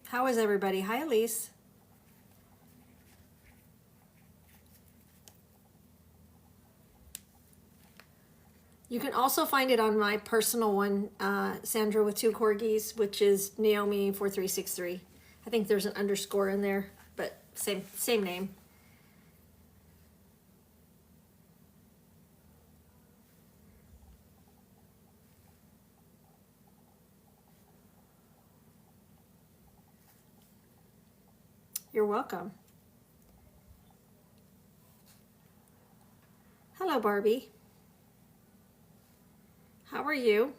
How is everybody? Hi, Elise. You can also find it on my personal one, Sandra with two corgis, which is Naomi4363. I think there's an underscore in there, but same name. You're welcome. Hello, Barbie. How are you?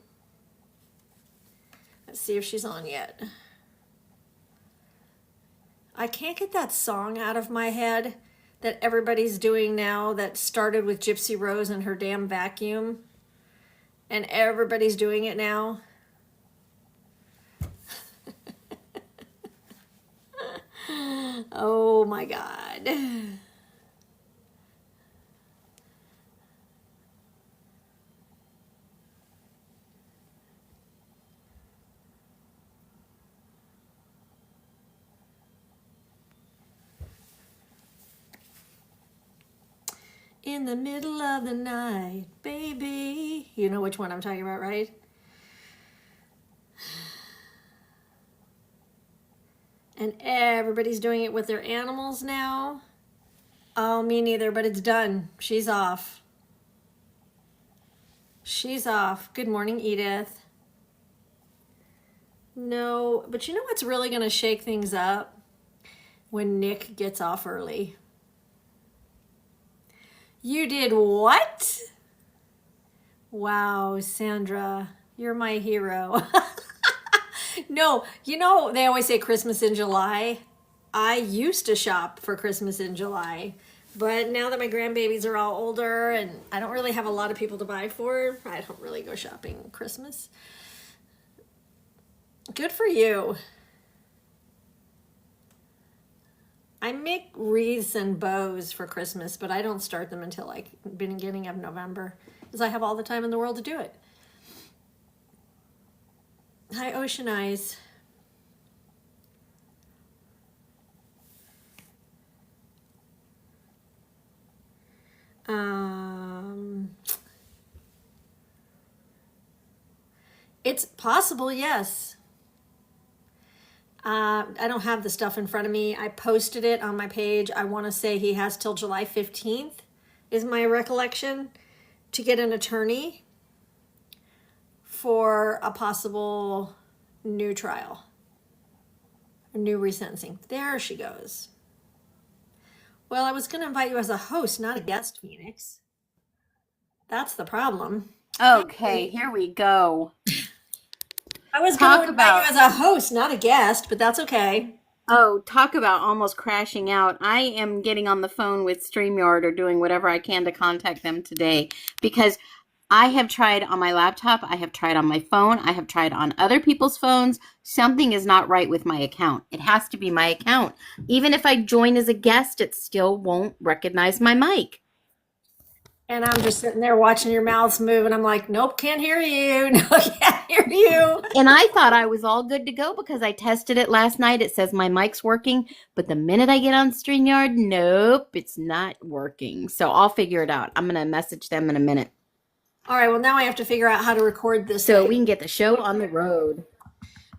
Let's see if she's on yet. I can't get that song out of my head that everybody's doing now that started with Gypsy Rose and her damn vacuum. And everybody's doing it now. Oh my God. In the middle of the night, baby. You know which one I'm talking about, right? And everybody's doing it with their animals now. Oh, me neither, but it's done. She's off. She's off. Good morning, Edith. No, but you know what's really going to shake things up? When Nick gets off early. You did what? Wow, Sandra, you're my hero. No, you know, they always say Christmas in July. I used to shop for Christmas in July, but now that my grandbabies are all older and I don't really have a lot of people to buy for, I don't really go shopping Christmas. Good for you. I make wreaths and bows for Christmas, but I don't start them until like beginning of November because I have all the time in the world to do it. Hi, Ocean Eyes. It's possible, yes. I don't have the stuff in front of me. I posted it on my page. I want to say he has till July 15th, is my recollection, to get an attorney for a possible new trial, a new resentencing. There she goes. Well, I was going to invite you as a host, not a guest, Phoenix. That's the problem. Okay, here we go. I was going to invite you as a host, not a guest, but that's okay. Oh, talk about almost crashing out. I am getting on the phone with StreamYard or doing whatever I can to contact them today because I have tried on my laptop, I have tried on my phone, I have tried on other people's phones. Something is not right with my account. It has to be my account. Even if I join as a guest, it still won't recognize my mic. And I'm just sitting there watching your mouths move, and I'm like, nope, can't hear you. No, can't hear you. And I thought I was all good to go because I tested it last night. It says my mic's working. But the minute I get on StreamYard, nope, it's not working. So I'll figure it out. I'm going to message them in a minute. All right, well, now I have to figure out how to record this. So we can get the show on the road.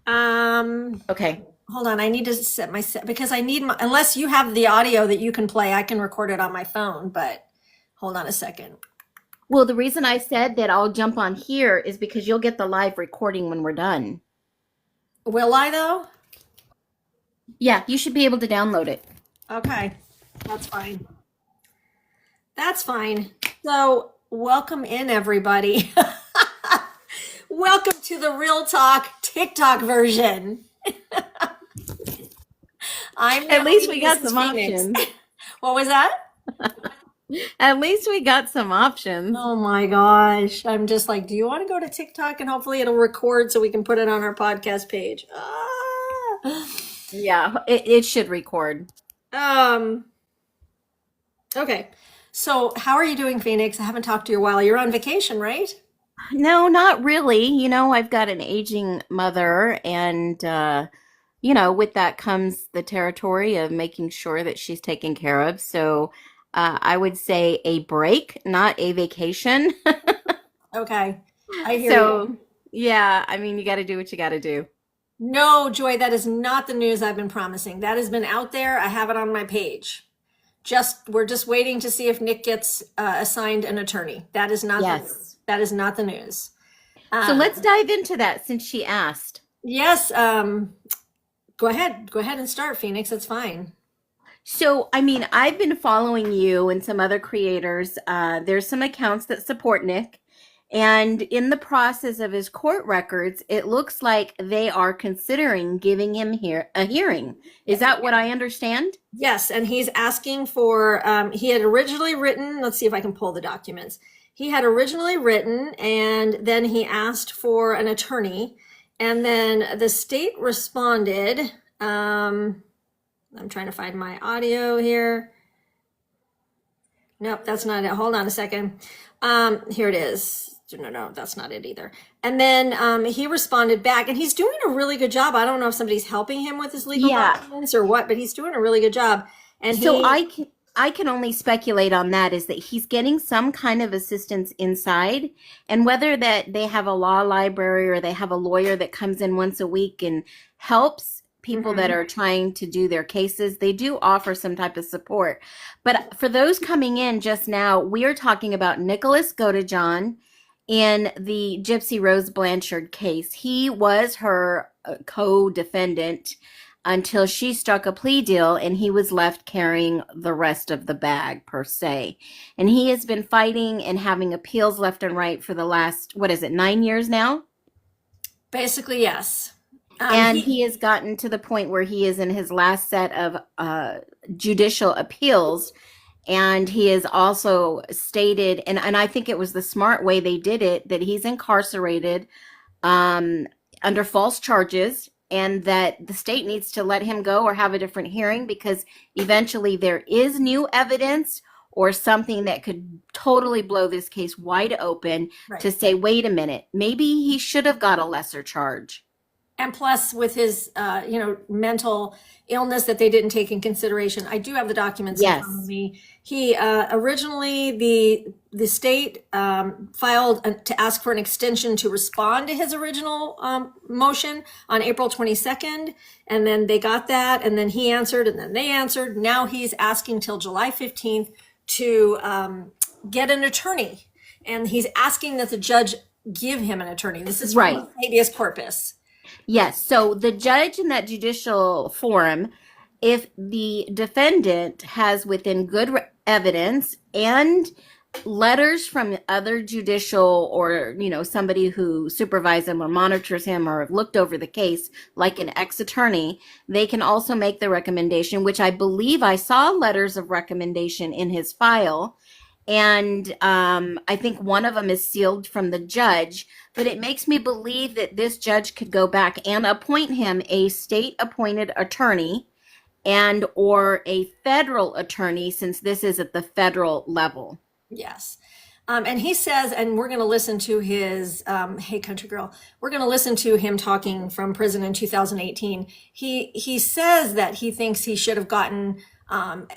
Okay. Hold on, I need to set my set because I need my, unless you have the audio that you can play, I can record it on my phone, but hold on a second. Well, the reason I said that I'll jump on here is because you'll get the live recording when we're done. Will I, though? Yeah, you should be able to download it. Okay, that's fine. That's fine. So, welcome in, everybody. Welcome to the Real Talk TikTok version. At least we got some options. What was that? At least we got some options. Oh my gosh. I'm just like, do you want to go to TikTok and hopefully it'll record so we can put it on our podcast page? Yeah, it should record. Okay. So how are you doing, Phoenix? I haven't talked to you in a while. You're on vacation, right? No, not really. You know, I've got an aging mother and you know, with that comes the territory of making sure that she's taken care of. So I would say a break, not a vacation. Okay, I hear you. So, yeah, I mean, you got to do what you got to do. No, Joy, that is not the news I've been promising. That has been out there. I have it on my page. We're just waiting to see if Nick gets assigned an attorney. That is not the news. Yes. That is not the news. So Um, let's dive into that since she asked. yes, go ahead. Go ahead and start, Phoenix. That's fine. So, I mean, I've been following you and some other creators. There's some accounts that support Nick. And in the process of his court records, it looks like they are considering giving him here a hearing. Is that what I understand? Yes, and he's asking for, he had originally written, let's see if I can pull the documents. He had originally written, and then he asked for an attorney, and then the state responded. I'm trying to find my audio here. Nope, that's not it. Hold on a second. Here it is. No, that's not it either. And then he responded back, and he's doing a really good job. I don't know if somebody's helping him with his legal Yeah. documents or what, but he's doing a really good job. And So he, I can only speculate on that is that he's getting some kind of assistance inside, and whether that they have a law library or they have a lawyer that comes in once a week and helps people that are trying to do their cases, they do offer some type of support. But for those coming in just now, we are talking about Nicholas Godejohn in the Gypsy Rose Blanchard case. He was her co-defendant until she struck a plea deal and he was left carrying the rest of the bag, per se. And he has been fighting and having appeals left and right for the last, what is it, 9 years now? basically, yes. And he has gotten to the point where he is in his last set of judicial appeals. And he has also stated, and I think it was the smart way they did it, that he's incarcerated under false charges and that the state needs to let him go or have a different hearing because eventually there is new evidence or something that could totally blow this case wide open Right. to say, wait a minute, maybe he should have got a lesser charge. And plus, with his, mental illness that they didn't take in consideration, I do have the documents in front of Yes. me. He originally the state filed to ask for an extension to respond to his original motion on April 22nd, and then they got that, and then he answered, and then they answered. Now he's asking till July 15th to get an attorney, and he's asking that the judge give him an attorney. This is Right. from habeas corpus. Yes. So the judge in that judicial forum, if the defendant has within good evidence and letters from other judicial or, somebody who supervises him or monitors him or looked over the case, like an ex-attorney, they can also make the recommendation, which I believe I saw letters of recommendation in his file. And I think one of them is sealed from the judge, but it makes me believe that this judge could go back and appoint him a state appointed attorney and or a federal attorney since this is at the federal level. Yes. And he says, and we're going to listen to his, hey, country girl, we're going to listen to him talking from prison in 2018. He says that he thinks he should have gotten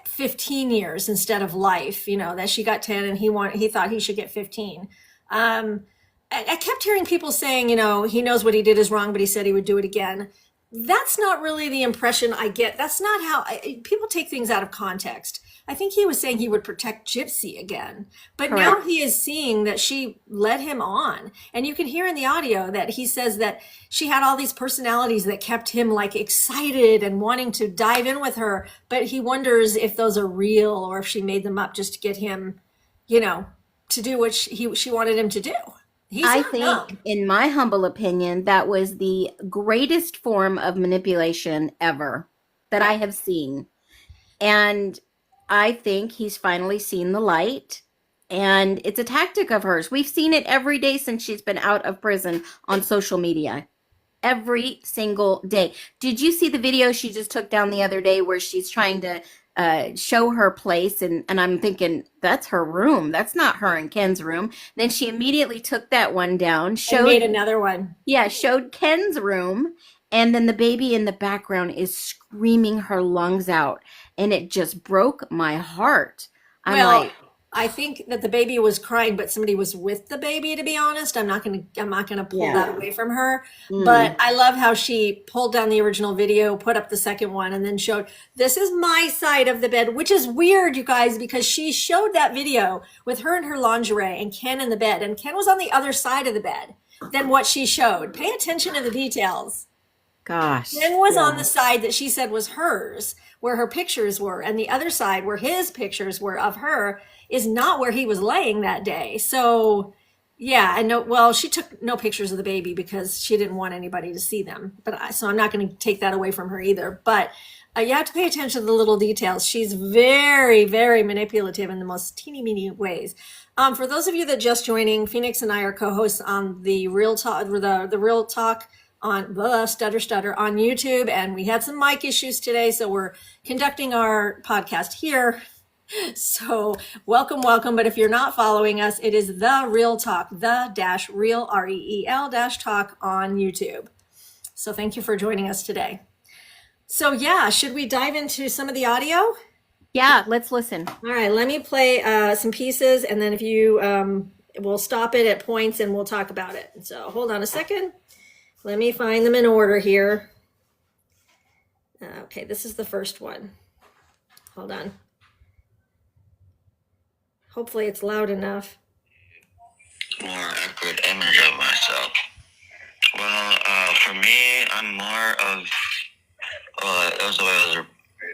15 years instead of life, that she got 10 and he thought he should get 15. I kept hearing people saying, he knows what he did is wrong, but he said he would do it again. That's not really the impression I get. That's not how people take things out of context. I think he was saying he would protect Gypsy again, but now Correct. he is seeing that she led him on. And you can hear in the audio that he says that she had all these personalities that kept him like excited and wanting to dive in with her. But he wonders if those are real or if she made them up just to get him, to do what she wanted him to do. He's I not dumb. think, in my humble opinion, that was the greatest form of manipulation ever that I have seen. And I think he's finally seen the light. And it's a tactic of hers. We've seen it every day since she's been out of prison on social media. Every single day. Did you see the video she just took down the other day where she's trying to show her place? And I'm thinking, that's her room. That's not her and Ken's room. Then she immediately took that one down, And showed made another one. yeah, showed Ken's room And then the baby in the background is screaming her lungs out. And it just broke my heart. I'm Well, like, I think that the baby was crying, but somebody was with the baby, to be honest. I'm not gonna pull yeah. that away from her. But Mm, I love how she pulled down the original video, put up the second one, and then showed this is my side of the bed, which is weird, you guys, because she showed that video with her in her lingerie and Ken in the bed, and Ken was on the other side of the bed than what she showed. Pay attention to the details. gosh. Ken was on Yeah. the side that she said was hers, where her pictures were, and the other side where his pictures were of her is not where he was laying that day. So, yeah, and no, well, she took no pictures of the baby because she didn't want anybody to see them. So I'm not going to take that away from her either. But you have to pay attention to the little details. She's very, very manipulative in the most teeny weeny ways. For those of you that just joining, Phoenix and I are co-hosts on the Real Talk, the Real Talk on the Stutter on YouTube, and we had some mic issues today, so we're conducting our podcast here. So welcome, welcome. But if you're not following us, it is the Real Talk, the dash Real REEL dash Talk on YouTube. So thank you for joining us today. So yeah, should we dive into some of the audio? Yeah, let's listen. All right, let me play some pieces, and then if you we'll stop it at points and we'll talk about it. So hold on a second. Let me find them in order here. Okay, this is the first one. Hold on. Hopefully it's loud enough. More accurate image of myself. Well, for me, I'm more of, that was the way I was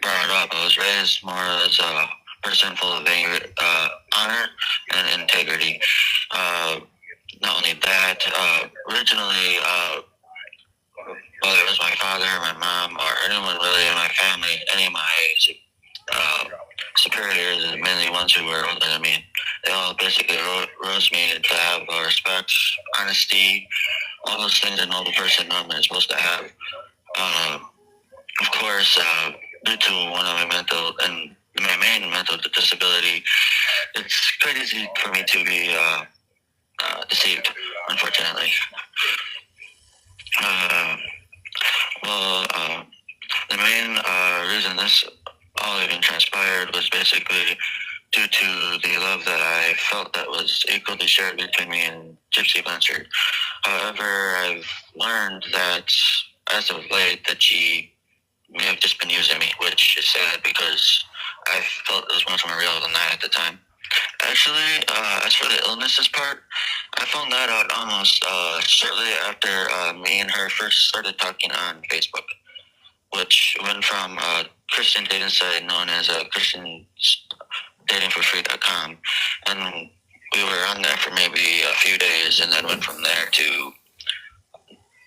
brought up. I was raised more as a person full of honor and integrity. Not only that, originally, whether it was my father, my mom, or anyone really in my family, any of my superiors, and mainly ones who were older than me, they all basically rose me to have respect, honesty, all those things an older person normally is supposed to have. Of course, due to one of my main mental disability, it's quite easy for me to be deceived, unfortunately. The main reason this all even transpired was basically due to the love that I felt that was equally shared between me and Gypsy Blanchard. However, I've learned that as of late that she may have just been using me, which is sad because I felt it was much more real than that at the time. Actually, as for the illnesses part, I found that out almost shortly after me and her first started talking on Facebook, which went from a Christian dating site known as ChristianDatingForFree.com, and we were on there for maybe a few days, and then went from there to,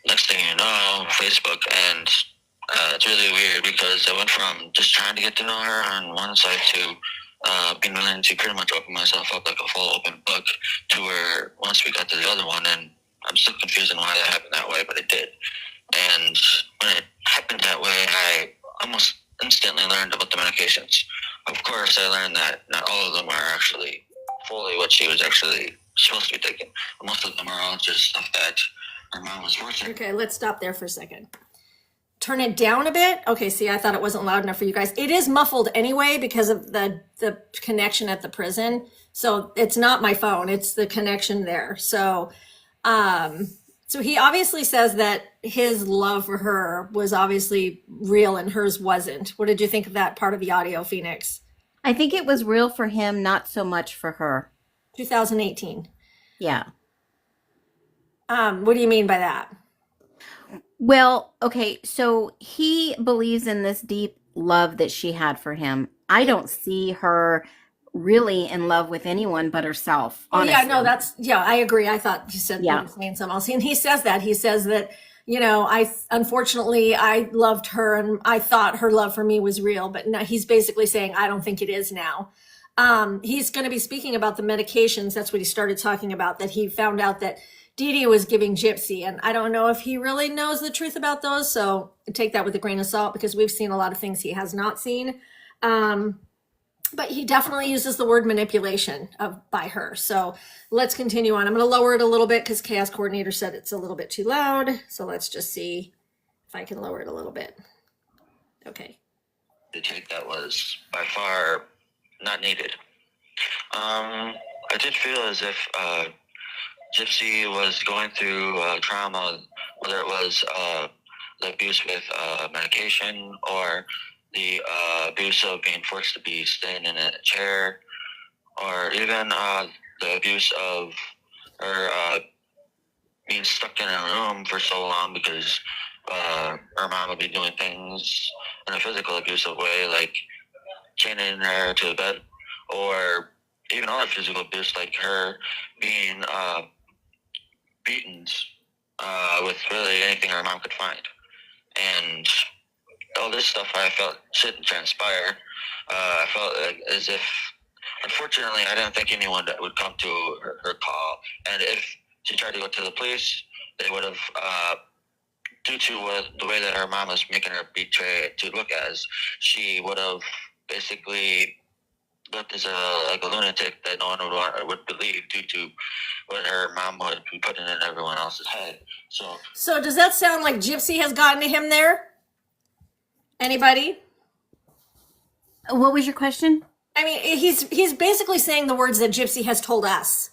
next thing you know, Facebook. And it's really weird because I went from just trying to get to know her on one side to being willing to pretty much open myself up like a full open book, to where once we got to the other one, and I'm still confused on why that happened that way, but it did. And when it happened that way, I almost instantly learned about the medications. Of course, I learned that not all of them are actually fully what she was actually supposed to be taking. Most of them are all just stuff that her mom was forcing. Okay, let's stop there for a second. Turn it down a bit. Okay, see, I thought it wasn't loud enough for you guys. It is muffled anyway because of the connection at the prison. So it's not my phone, it's the connection there. So so he obviously says that his love for her was obviously real and hers wasn't. What did you think of that part of the audio, Phoenix? I think it was real for him, not so much for her. 2018. Yeah. What do you mean by that? Well, okay, so he believes in this deep love that she had for him. I don't see her really in love with anyone but herself, Oh honestly. yeah, no, I agree. I thought you said you Yeah. were saying something else. And he says that. He says that, unfortunately I loved her and I thought her love for me was real, but no, he's basically saying I don't think it is now. He's going to be speaking about the medications. That's what he started talking about, that he found out that Dee Dee was giving Gypsy. And I don't know if he really knows the truth about those. So take that with a grain of salt because we've seen a lot of things he has not seen. But he definitely uses the word manipulation by her. So let's continue on. I'm going to lower it a little bit because Chaos Coordinator said it's a little bit too loud. So let's just see If I can lower it a little bit. Okay. The take that was by far not needed. I did feel as if Gypsy was going through trauma, whether it was the abuse with medication or the abuse of being forced to be staying in a chair, or even the abuse of her being stuck in a room for so long because her mom would be doing things in a physical abusive way, like chaining her to the bed, or even other physical abuse, like her being beaten with really anything her mom could find. And all this stuff I felt shouldn't transpire. I felt as if, unfortunately, I didn't think anyone that would come to her call. And if she tried to go to the police, they would have, due to the way that her mom was making her betray to look as, she would have basically looked as like a lunatic that no one would believe due to what her mom would be putting in everyone else's head. So does that sound like Gypsy has gotten to him there? Anybody? What was your question? I mean, he's basically saying the words that Gypsy has told us.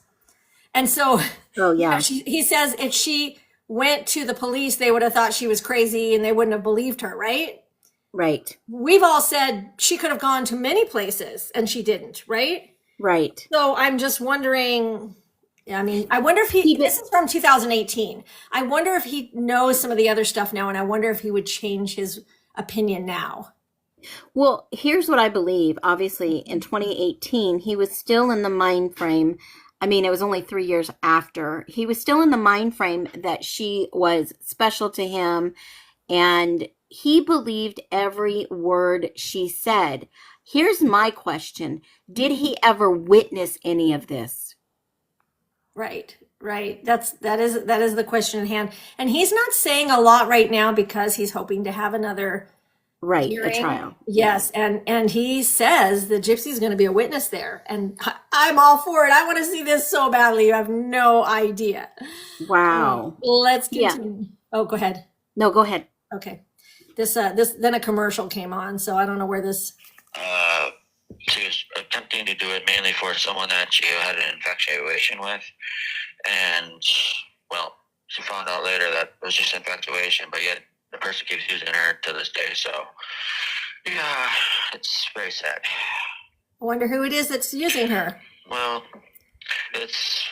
And so Oh, yeah. he says if she went to the police, they would have thought she was crazy and they wouldn't have believed her, right? Right. We've all said she could have gone to many places and she didn't, right? Right. So I'm just wondering, I mean, I wonder if this is from 2018. I wonder if he knows some of the other stuff now, and I wonder if he would change his opinion now. Well, here's what I believe. Obviously, in 2018, he was still in the mind frame. I mean, it was only 3 years after. He was still in the mind frame that she was special to him, and he believed every word she said. Here's my question. Did he ever witness any of this? Right. That is the question at hand. And he's not saying a lot right now because he's hoping to have another a trial. Yes, and he says that Gypsy's going to be a witness there, and I'm all for it. I want to see this so badly. You have no idea. Wow. Let's continue. Yeah. Oh, go ahead. No, go ahead. Okay. This then a commercial came on, so I don't know where this. She was attempting to do it mainly for someone that she had an infatuation with, and well, she found out later that it was just infatuation, but yet the person keeps using her to this day. So, yeah, it's very sad. I wonder who it is that's using her. Well, it's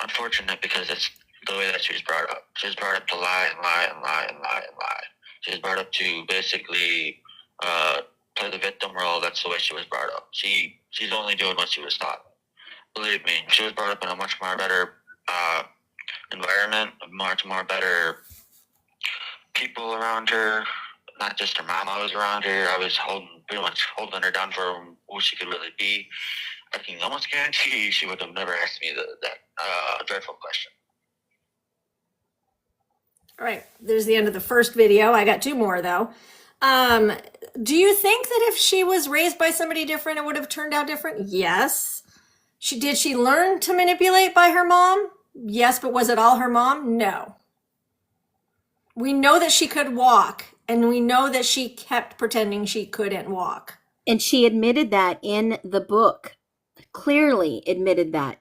unfortunate because it's the way that she was brought up. She was brought up to lie and lie and lie and lie and lie. She was brought up to basically play the victim role. That's the way she was brought up. She's only doing what she was taught. Believe me, she was brought up in a much more better environment, much more better people around her. Not just her mom. I was around her. I was pretty much holding her down for who she could really be. I can almost guarantee she would have never asked me that dreadful question. All right, there's the end of the first video. I got two more though. Do you think that if she was raised by somebody different, it would have turned out different? Yes. Did she learn to manipulate by her mom? Yes, but was it all her mom? No. We know that she could walk, and we know that she kept pretending she couldn't walk. And she admitted that in the book. Clearly admitted that.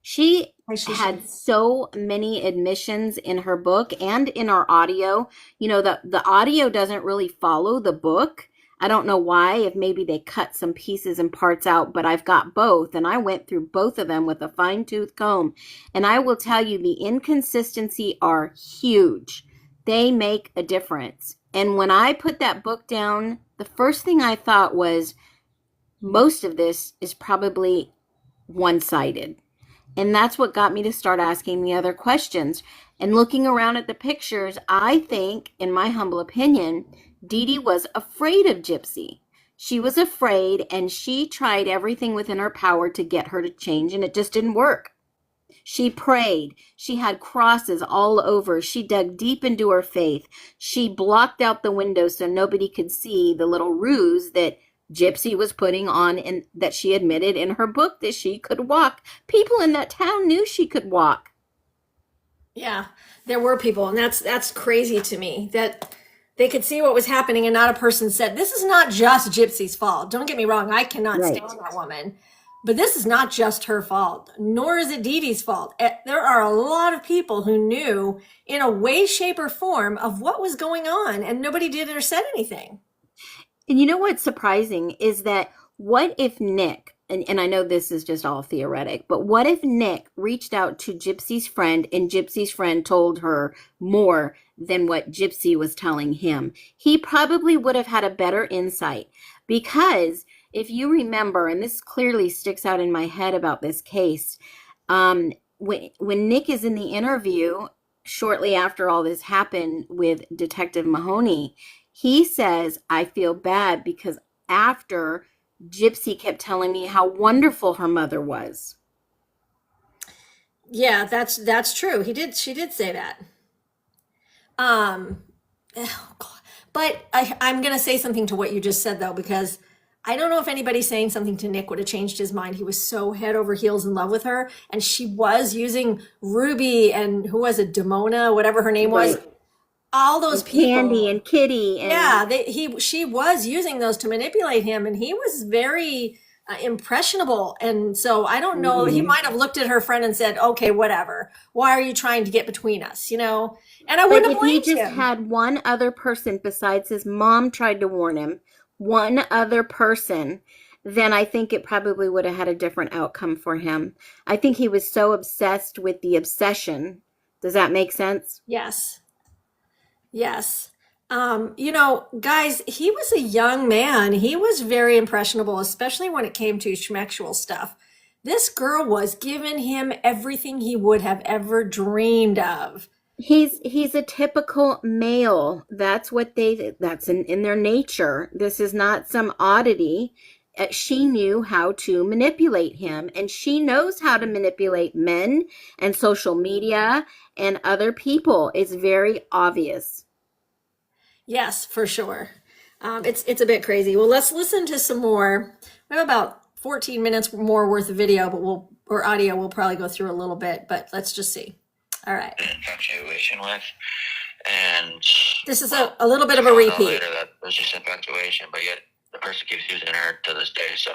She had so many admissions in her book and in our audio. You know, the audio doesn't really follow the book. I don't know why, if maybe they cut some pieces and parts out, but I've got both, and I went through both of them with a fine-tooth comb. And I will tell you, the inconsistency are huge. They make a difference. And when I put that book down, the first thing I thought was, most of this is probably one-sided. And that's what got me to start asking the other questions. And looking around at the pictures, I think, in my humble opinion, Dee Dee was afraid of Gypsy. She was afraid, and she tried everything within her power to get her to change, and it just didn't work. She prayed. She had crosses all over. She dug deep into her faith. She blocked out the window so nobody could see the little ruse that Gypsy was putting on, and that she admitted in her book that she could walk. People in that town knew she could walk. Yeah, there were people, and that's crazy to me. That They could see what was happening, and not a person said, "This is not just Gypsy's fault." Don't get me wrong, I cannot Right. stand that woman. But this is not just her fault, nor is it Dee Dee's fault. There are a lot of people who knew in a way, shape, or form of what was going on, and nobody did or said anything. And you know what's surprising is that what if Nick, and I know this is just all theoretic, but what if Nick reached out to Gypsy's friend and Gypsy's friend told her more than what Gypsy was telling him? He probably would have had a better insight because if you remember, and this clearly sticks out in my head about this case, when Nick is in the interview shortly after all this happened with Detective Mahoney, he says, I feel bad because after Gypsy kept telling me how wonderful her mother was. Yeah, that's true. She did say that. Um, oh God. But I'm gonna say something to what you just said though, because I don't know if anybody saying something to Nick would have changed his mind. He was so head over heels in love with her, and she was using Ruby and who was it, Demona, whatever her name was. Right. All those And Candy people. and Kitty and Yeah, she was using those to manipulate him, and he was very impressionable. And so I don't know. He Mhm. might have looked at her friend and said, "Okay, whatever. Why are you trying to get between us?" You know. And I But wouldn't have if he blamed just him. had one other person besides his mom tried to warn him, one other person, then I think it probably would have had a different outcome for him. I think he was so obsessed with the obsession. Does that make sense? Yes, yes. You know, guys, he was a young man. He was very impressionable, especially when it came to schmexual stuff. This girl was giving him everything he would have ever dreamed of. He's a typical male. That's in their nature. This is not some oddity. She knew how to manipulate him, and she knows how to manipulate men and social media and other people. It's very obvious. Yes, for sure. It's a bit crazy. Well, let's listen to some more. We have about 14 minutes more worth of video, but or audio. We'll probably go through a little bit, but let's just see. All right. Infatuation with, and This is well, a little bit I of a found out repeat. later that it was just infatuation, but yet the person keeps using her to this day. So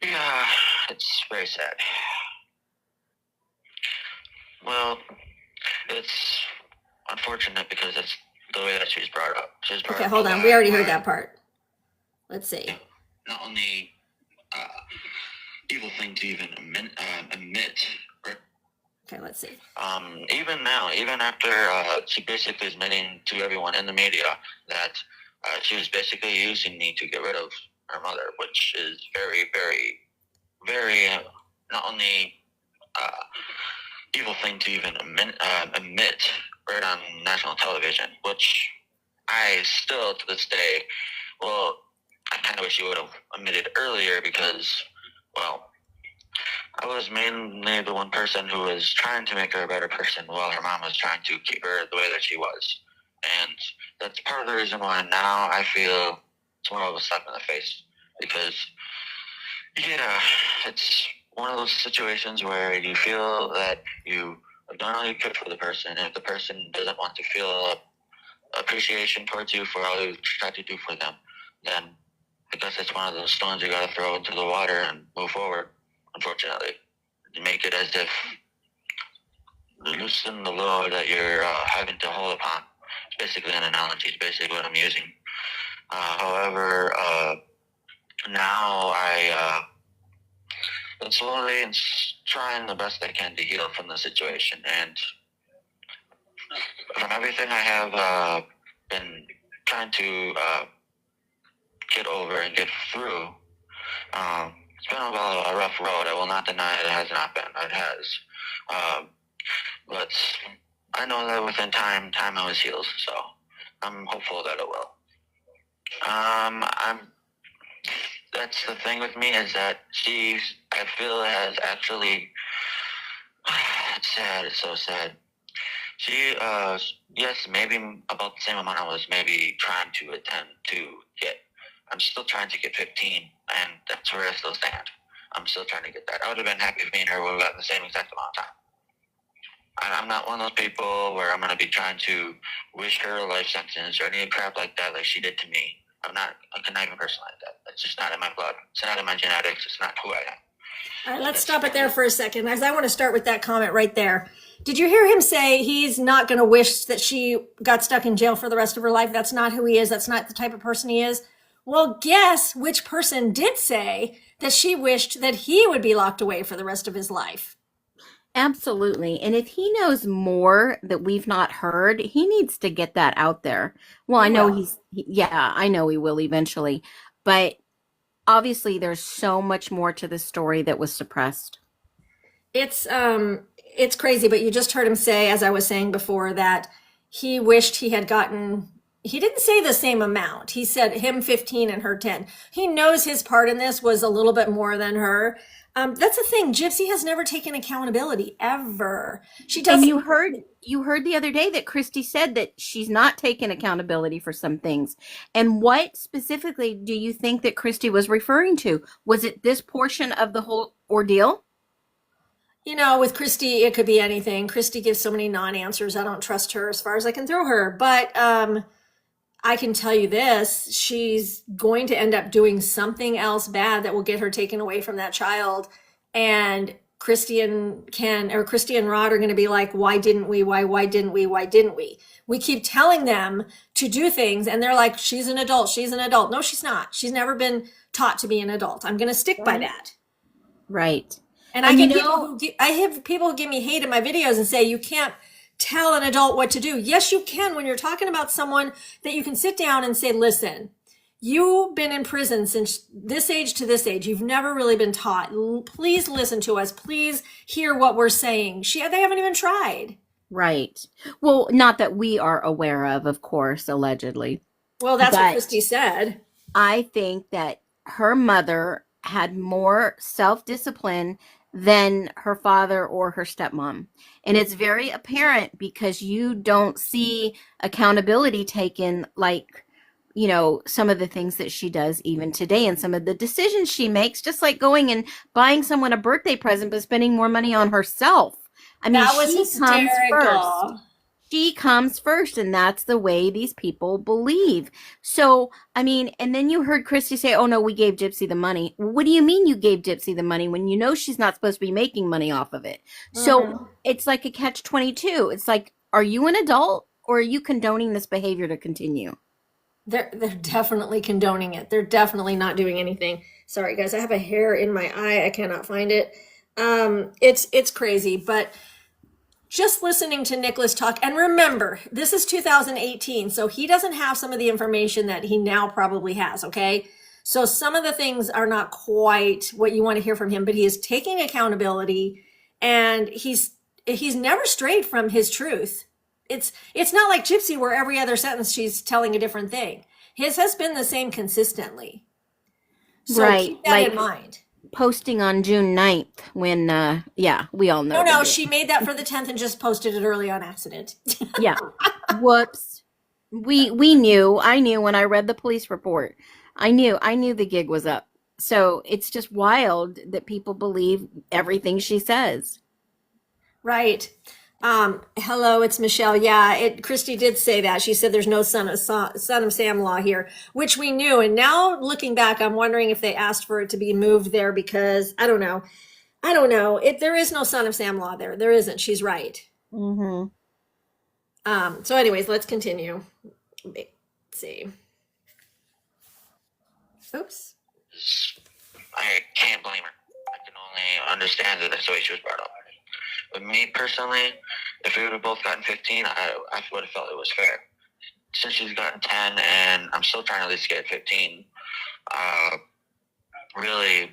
yeah, it's very sad. Well, it's unfortunate because it's the way that she's brought up. She's brought Okay, up hold a on. lot We already heard by that part. Let's see. not only uh, evil thing to even admit. Okay, let's see. Even now, even after she basically is admitting to everyone in the media that she was basically using me to get rid of her mother, which is very, very, very not only uh, evil thing to even admit right on national television, which I still to this day, well, I kind of wish you would have admitted earlier because, well, I was mainly the one person who was trying to make her a better person while her mom was trying to keep her the way that she was. And that's part of the reason why now I feel it's more of a slap in the face. Because, yeah, it's one of those situations where you feel that you have done all you could for the person. And if the person doesn't want to feel appreciation towards you for all you tried to do for them, then I guess it's one of those stones you gotta throw into the water and move forward, unfortunately. You make it as if loosen the load that you're having to hold upon. It's basically an analogy. It's basically what I'm using. However, now I been slowly and trying the best I can to heal from the situation. And from everything I have been trying to get over and get through, it's been a rough road. I will not deny it has not been. It has. But I know that within time always heals. So I'm hopeful that it will. I'm. That's the thing with me is that she, I feel, has actually. It's sad. It's so sad. She, yes, maybe about the same amount I was maybe trying to attend to get. I'm still trying to get 15, and that's where I still stand. I'm still trying to get that. I would have been happy if me and her would have gotten the same exact amount of time. I'm not one of those people where I'm going to be trying to wish her a life sentence or any crap like that like she did to me. I'm not a conniving person like that. It's just not in my blood. It's not in my genetics. It's not who I am. All right, let's stop it there for a second, as I want to start with that comment right there. Did you hear him say he's not going to wish that she got stuck in jail for the rest of her life? That's not who he is. That's not the type of person he is. Well, guess which person did say that she wished that he would be locked away for the rest of his life? Absolutely. And if he knows more that we've not heard, he needs to get that out there. Well, I know yeah, I know he will eventually. But obviously, there's so much more to the story that was suppressed. It's crazy, but you just heard him say, as I was saying before, that he wished he had gotten, he didn't say the same amount. He said him 15 and her 10. He knows his part in this was a little bit more than her. That's the thing. Gypsy has never taken accountability ever. She does. And you heard the other day that Christy said that she's not taking accountability for some things. And what specifically do you think that Christy was referring to? Was it this portion of the whole ordeal? You know, with Christy, it could be anything. Christy gives so many non-answers. I don't trust her as far as I can throw her. But I can tell you this, she's going to end up doing something else bad that will get her taken away from that child. And Christy and Rod are going to be like, why didn't we? Why didn't we? Why didn't we? We keep telling them to do things and they're like, she's an adult. She's an adult. No, she's not. She's never been taught to be an adult. I'm going to stick by that. Right. And I have people who give me hate in my videos and say, you can't tell an adult what to do. Yes, you can when you're talking about someone that you can sit down and say, listen, you've been in prison since this age to this age. You've never really been taught. Please listen to us. Please hear what we're saying. They haven't even tried. Right. Well, not that we are aware of course, allegedly. Well, that's what Christy said. I think that her mother had more self-discipline than her father or her stepmom. And it's very apparent because you don't see accountability taken like, you know, some of the things that she does even today and some of the decisions she makes, just like going and buying someone a birthday present but spending more money on herself. I mean, that was hysterical. She comes first, and that's the way these people believe. So, I mean, and then you heard Christy say, oh, no, we gave Gypsy the money. What do you mean you gave Gypsy the money when you know she's not supposed to be making money off of it? So it's like a catch-22. It's like, are you an adult or are you condoning this behavior to continue? They're definitely condoning it. They're definitely not doing anything. Sorry, guys, I have a hair in my eye. I cannot find it. It's crazy, but just listening to Nicholas talk, and remember, this is 2018, so he doesn't have some of the information that he now probably has, okay? So some of the things are not quite what you want to hear from him, but he is taking accountability, and he's never strayed from his truth. It's not like Gypsy where every other sentence she's telling a different thing. His has been the same consistently. So keep that in mind. Posting on June 9th when, we all know. No, she made that for the 10th and just posted it early on accident. Yeah. Whoops. We knew. I knew when I read the police report. I knew the gig was up. So it's just wild that people believe everything she says. Right. Hello, it's Michelle. Yeah, Christy did say that. She said there's no son of Sam law here, which we knew. And now looking back, I'm wondering if they asked for it to be moved there because I don't know. There is no son of Sam law there. There isn't. She's right. Mm-hmm. So anyways, let's continue. Let's see. Oops. I can't blame her. I can only understand that that's the way she was brought up. But me personally, if we would have both gotten 15, I would have felt it was fair. Since she's gotten 10 and I'm still trying to at least get 15, really,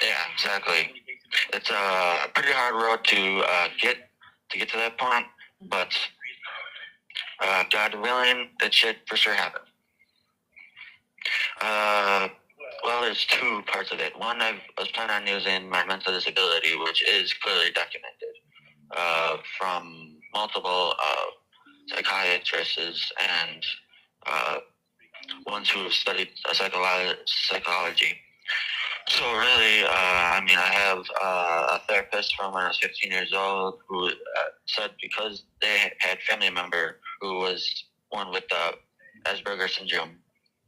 yeah, exactly. It's a pretty hard road to get to that point, but God willing, that should for sure happen. Well, there's two parts of it. One, I was planning on using my mental disability, which is clearly documented from multiple psychiatrists and ones who have studied psychology So really, I have a therapist from when I was 15 years old who said because they had family member who was born with Asperger's syndrome,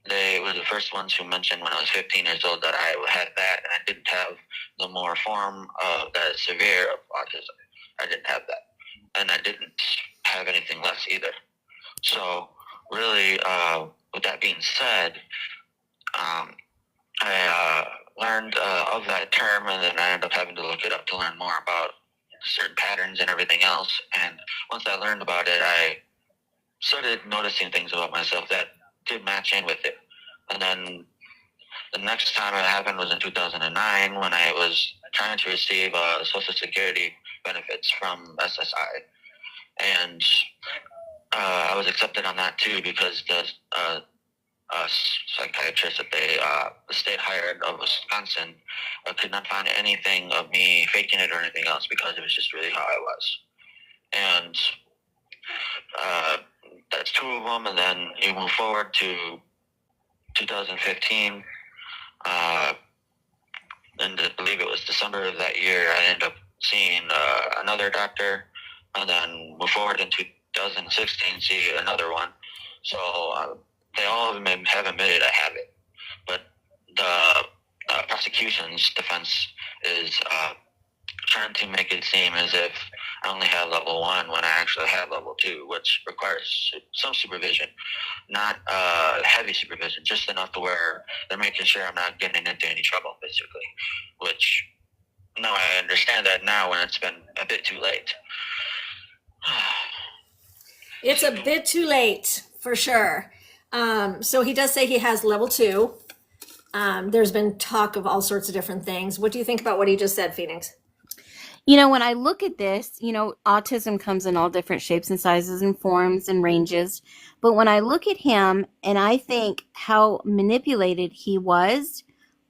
they were the first ones who mentioned when I was 15 years old that I had that and I didn't have the more form of that severe of autism. I didn't have that, and I didn't have anything less either. So really, with that being said, um, I learned of that term, and then I ended up having to look it up to learn more about certain patterns and everything else. And once I learned about it, I started noticing things about myself that did match in with it. And then the next time it happened was in 2009 when I was trying to receive Social Security benefits from SSI. And I was accepted on that too because the psychiatrist that the state hired of Wisconsin could not find anything of me faking it or anything else because it was just really how I was. And that's two of them. And then you move forward to 2015. And I believe it was December of that year, I ended up seeing another doctor, and then move forward in 2016, see another one. So they all have admitted I have it, but the prosecution's defense is trying to make it seem as if I only have level 1 when I actually have level 2, which requires some supervision, not heavy supervision, just enough to where they're making sure I'm not getting into any trouble, basically. Which, now I understand that now when it's been a bit too late. It's a bit too late for sure. So he does say he has level 2. There's been talk of all sorts of different things. What do you think about what he just said, Phoenix? When I look at this, autism comes in all different shapes and sizes and forms and ranges. But when I look at him and I think how manipulated he was,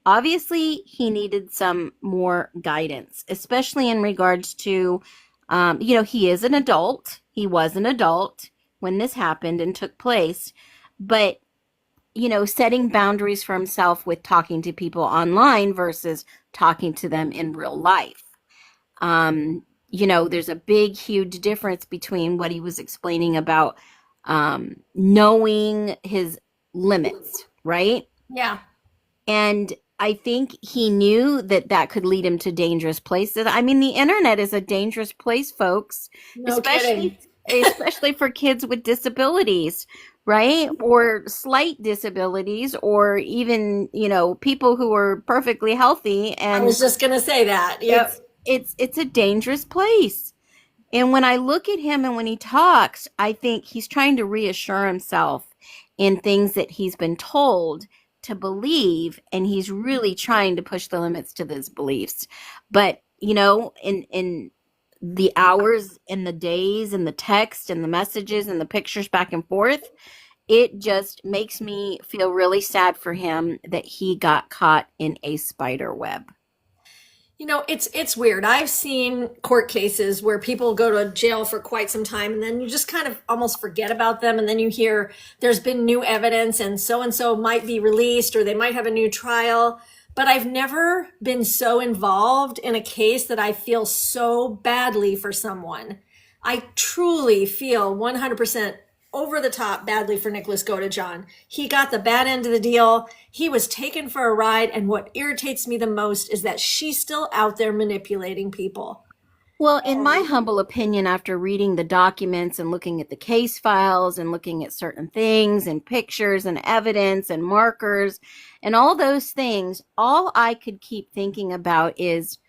obviously he needed some more guidance, especially in regards to, he is an adult. He was an adult when this happened and took place. But, setting boundaries for himself with talking to people online versus talking to them in real life. There's a big, huge difference between what he was explaining about knowing his limits, right? Yeah. And I think he knew that that could lead him to dangerous places. I mean, the internet is a dangerous place, folks, No kidding. especially for kids with disabilities, right? Or slight disabilities, or even, people who are perfectly healthy. I And was just going to say that. Yep. it's a dangerous place. And when I look at him and when he talks, I think he's trying to reassure himself in things that he's been told to believe, and he's really trying to push the limits to those beliefs. But, in the hours and the days and the text and the messages and the pictures back and forth, it just makes me feel really sad for him that he got caught in a spider web. It's weird. I've seen court cases where people go to jail for quite some time and then you just kind of almost forget about them, and then you hear there's been new evidence and so might be released or they might have a new trial. But I've never been so involved in a case that I feel so badly for someone. I truly feel 100% over the top badly for Nicholas Godejohn. He got the bad end of the deal. He was taken for a ride. And what irritates me the most is that she's still out there manipulating people. Well, in my humble opinion, after reading the documents and looking at the case files and looking at certain things and pictures and evidence and markers and all those things, all I could keep thinking about is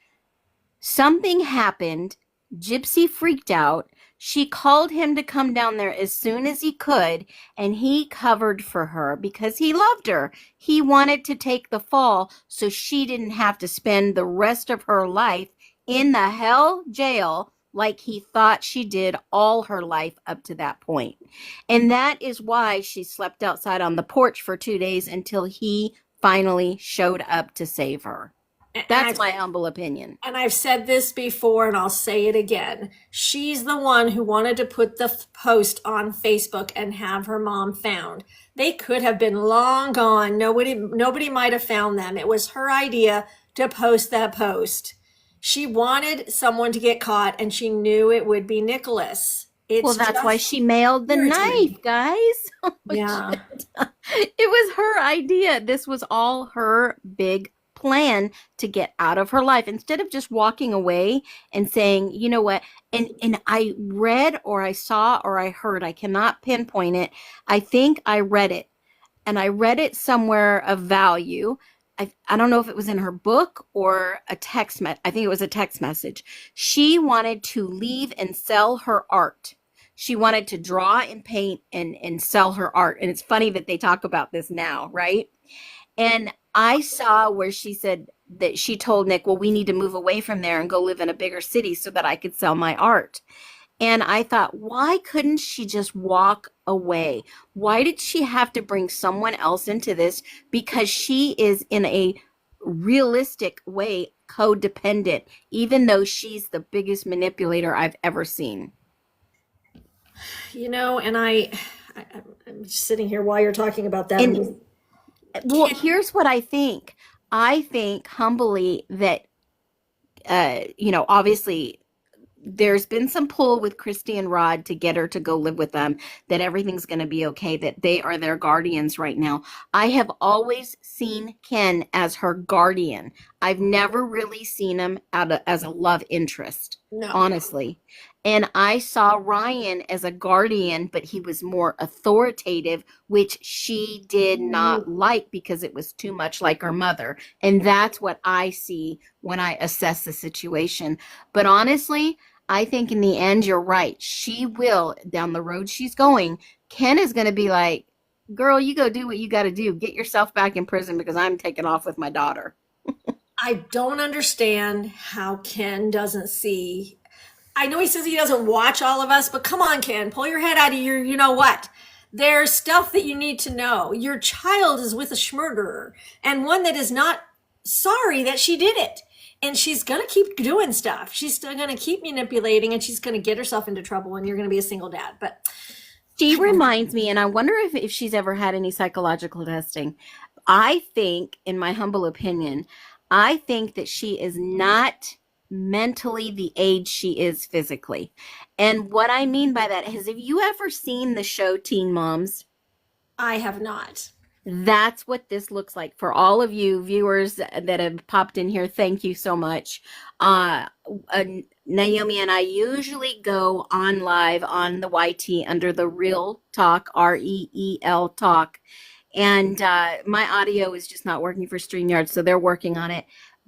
something happened. Gypsy freaked out. She called him to come down there as soon as he could, and he covered for her because he loved her. He wanted to take the fall so she didn't have to spend the rest of her life in the hell jail like he thought she did all her life up to that point. And that is why she slept outside on the porch for 2 days until he finally showed up to save her. And That's my humble opinion. and I've said this before and I'll say it again. She's the one who wanted to put the post on Facebook and have her mom found. They could have been long gone. Nobody might have found them. It was her idea to post that post. She wanted someone to get caught and she knew it would be Nicholas. Well, It's that's why just she mailed the irritating. knife, guys. Oh, Yeah. shit. It was her idea. This was all her big plan to get out of her life instead of just walking away and saying, you know what? And I read or I saw or I heard, I cannot pinpoint it. I think I read it and I read it somewhere of value. I don't know if it was in her book or a I think it was a text message. She wanted to leave and sell her art. She wanted to draw and paint and sell her art. And it's funny that they talk about this now, right? And I saw where she said that she told Nick, well, we need to move away from there and go live in a bigger city so that I could sell my art. And I thought, why couldn't she just walk away? Why did she have to bring someone else into this? Because she is in a realistic way codependent, even though she's the biggest manipulator I've ever seen. And I'm just sitting here while you're talking about that. And well, here's what I think. I think humbly that, obviously there's been some pull with Christy and Rod to get her to go live with them, that everything's going to be okay, that they are their guardians right now. I have always seen Ken as her guardian. I've never really seen him as a love interest, No. honestly. And I saw Ryan as a guardian, but he was more authoritative, which she did not like because it was too much like her mother. And that's what I see when I assess the situation. But honestly, I think in the end, you're right. She will, down the road she's going, Ken is going to be like, girl, you go do what you got to do. Get yourself back in prison because I'm taking off with my daughter. I don't understand how Ken doesn't see. I know he says he doesn't watch all of us, but come on, Ken, pull your head out of your, you know what? There's stuff that you need to know. Your child is with a schmurderer and one that is not sorry that she did it. And she's going to keep doing stuff. She's still going to keep manipulating and she's going to get herself into trouble and you're going to be a single dad. But she reminds me, and I wonder if she's ever had any psychological testing. I think, in my humble opinion, I think that she is not mentally the age she is physically. And what I mean by that is, have you ever seen the show Teen Moms? I have not. That's what this looks like. For all of you viewers that have popped in here, thank you so much. Naomi and I usually go on live on the YT under the Real Talk, REEL Talk. And my audio is just not working for StreamYard, so they're working on it.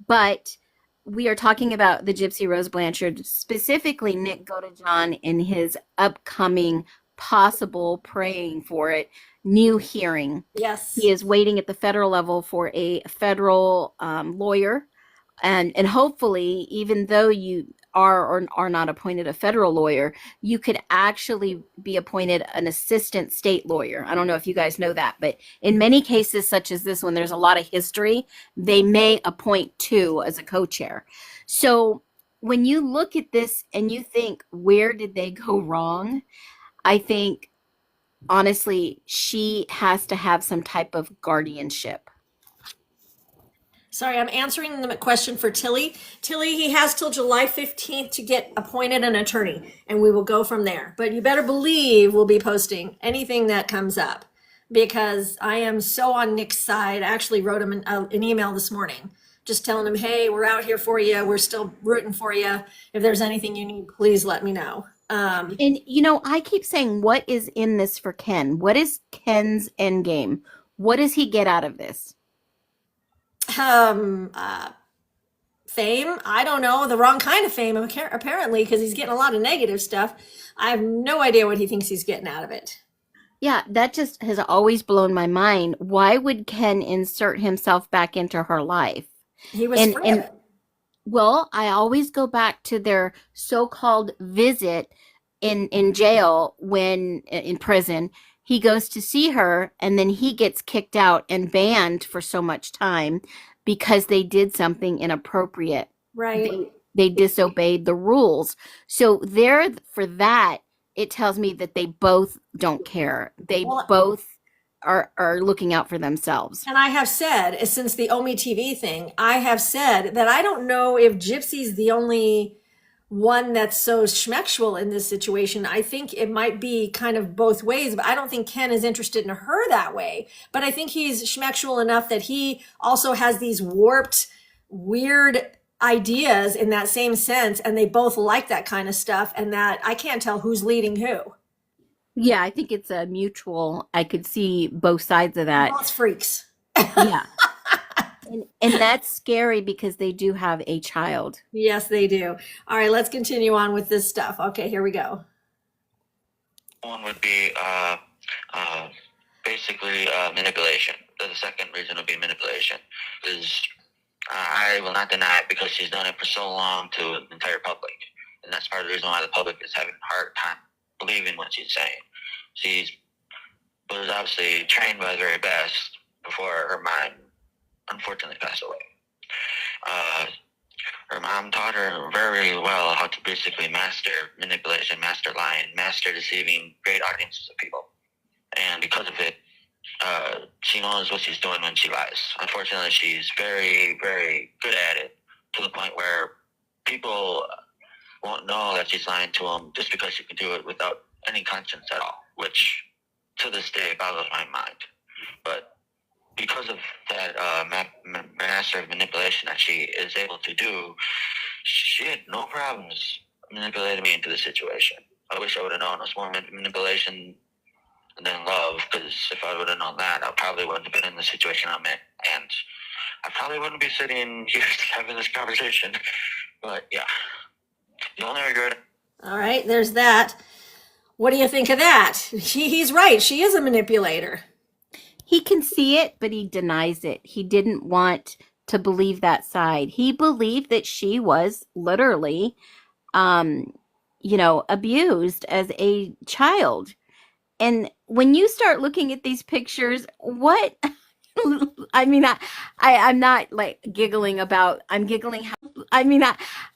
But we are talking about the Gypsy Rose Blanchard, specifically Nick Godejohn in his upcoming possible, praying for it, new hearing. Yes. He is waiting at the federal level for a federal lawyer. And hopefully, even though you are or are not appointed a federal lawyer, you could actually be appointed an assistant state lawyer. I don't know if you guys know that, but in many cases such as this, when there's a lot of history, they may appoint two as a co-chair. So when you look at this and you think, where did they go wrong? I think, honestly, she has to have some type of guardianship. Sorry, I'm answering the question for Tilly. Tilly, he has till July 15th to get appointed an attorney, and we will go from there. But you better believe we'll be posting anything that comes up because I am so on Nick's side. I actually wrote him an email this morning just telling him, hey, we're out here for you. We're still rooting for you. If there's anything you need, please let me know. And, I keep saying, what is in this for Ken? What is Ken's end game? What does he get out of this? Fame. I don't know, the wrong kind of fame apparently, because he's getting a lot of negative stuff. I have no idea what he thinks he's getting out of it. Yeah, that just has always blown my mind. Why would Ken insert himself back into her life? He was and well, I always go back to their so-called visit in jail, when in prison. He goes to see her and then he gets kicked out and banned for so much time. because they did something inappropriate. Right. They disobeyed the rules. So there for that, it tells me that they both don't care. They Well, both are looking out for themselves. and I have said, since the Omi TV thing, I have said that I don't know if Gypsy's the only one that's so schmexual in this situation. I think it might be kind of both ways, but I don't think Ken is interested in her that way. But I think he's schmexual enough that he also has these warped, weird ideas in that same sense, and they both like that kind of stuff, and that I can't tell who's leading who. Yeah, I think it's a mutual. I could see both sides of that. Both freaks. Yeah. And that's scary because they do have a child. Yes, they do. All right, let's continue on with this stuff. Okay, here we go. One would be basically manipulation. The second reason would be manipulation. Is I will not deny it because she's done it for so long to the entire public. And that's part of the reason why the public is having a hard time believing what she's saying. She was obviously trained by the very best before her mom unfortunately passed away. Her mom taught her very well how to basically master manipulation, master lying, master deceiving great audiences of people. And because of it, she knows what she's doing when she lies. Unfortunately, she's very, very good at it to the point where people won't know that she's lying to them just because she can do it without any conscience at all, which to this day boggles my mind. But because of that master of manipulation that she is able to do, she had no problems manipulating me into the situation. I wish I would have known it was more manipulation than love, because if I would have known that, I probably wouldn't have been in the situation I'm in, and I probably wouldn't be sitting here having this conversation. But yeah, the only regret. All right, there's that. What do you think of that? He's right. She is a manipulator. He can see it, but he denies it. He didn't want to believe that side. He believed that she was literally, abused as a child. And when you start looking at these pictures, what I mean, I'm not like giggling about, I'm giggling how, I mean,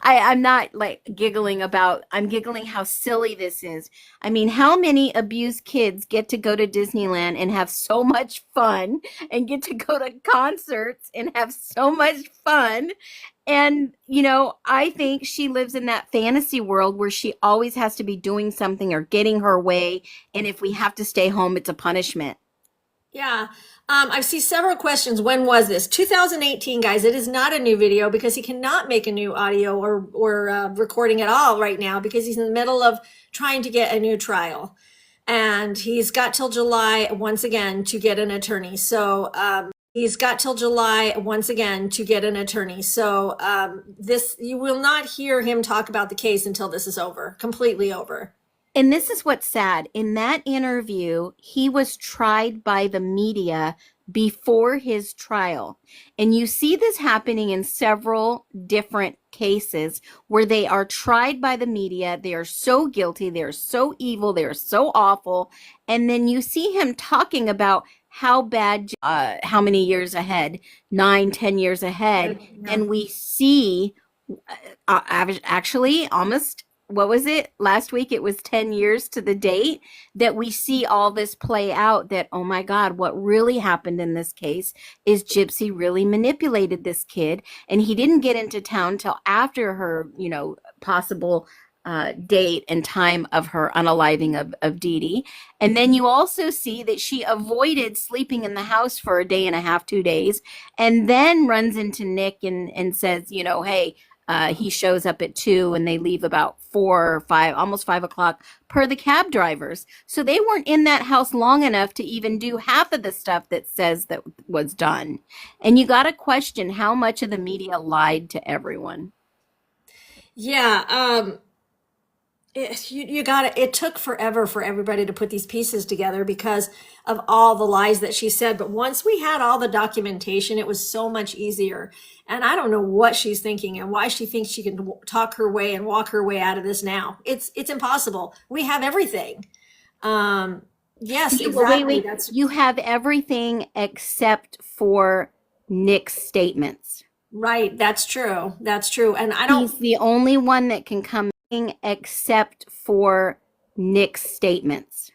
I'm not like giggling about, I'm giggling how silly this is. I mean, how many abused kids get to go to Disneyland and have so much fun and get to go to concerts and have so much fun? And, I think she lives in that fantasy world where she always has to be doing something or getting her way. And if we have to stay home, it's a punishment. Yeah. I've seen several questions. When was this? 2018, guys. It is not a new video because he cannot make a new audio or recording at all right now because he's in the middle of trying to get a new trial. And he's got till July once again to get an attorney. So he's got till July once again to get an attorney. So you will not hear him talk about the case until this is over, completely over. And this is what's sad. In that interview, he was tried by the media before his trial. And you see this happening in several different cases where they are tried by the media. They are so guilty. They're so evil. They're so awful. And then you see him talking about how bad, how many years ahead, 9-10 years ahead. Yeah. And we see actually almost, what was it? Last week, it was 10 years to the date that we see all this play out, that, oh my God, what really happened in this case is Gypsy really manipulated this kid. And he didn't get into town till after her, possible date and time of her unaliving of Dee Dee. And then you also see that she avoided sleeping in the house for a day and a half, 2 days, and then runs into Nick and says, hey, he shows up at 2 and they leave about 4 or 5, almost 5 o'clock per the cab drivers. So they weren't in that house long enough to even do half of the stuff that says that was done. And you got to question how much of the media lied to everyone. Yeah. It took forever for everybody to put these pieces together because of all the lies that she said. But once we had all the documentation, it was so much easier. And I don't know what she's thinking and why she thinks she can talk her way and walk her way out of this now. It's impossible. We have everything. Yes, exactly. Wait. You have everything except for Nick's statements. Right. That's true. That's true. And I don't. He's the only one that can come in except for Nick's statements.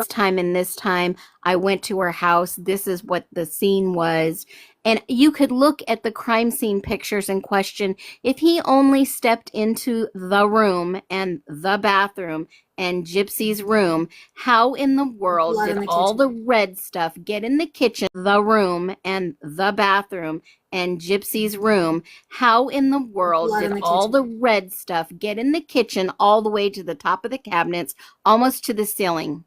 Time and this time I went to her house. This is what the scene was. And you could look at the crime scene pictures and question if he only stepped into the room and the bathroom and Gypsy's room, how in the world Blood did in the all the kitchen. red stuff get in the kitchen, the room and the bathroom and Gypsy's room? How in the world Blood did in the all the kitchen. red stuff get in the kitchen all the way to the top of the cabinets, almost to the ceiling?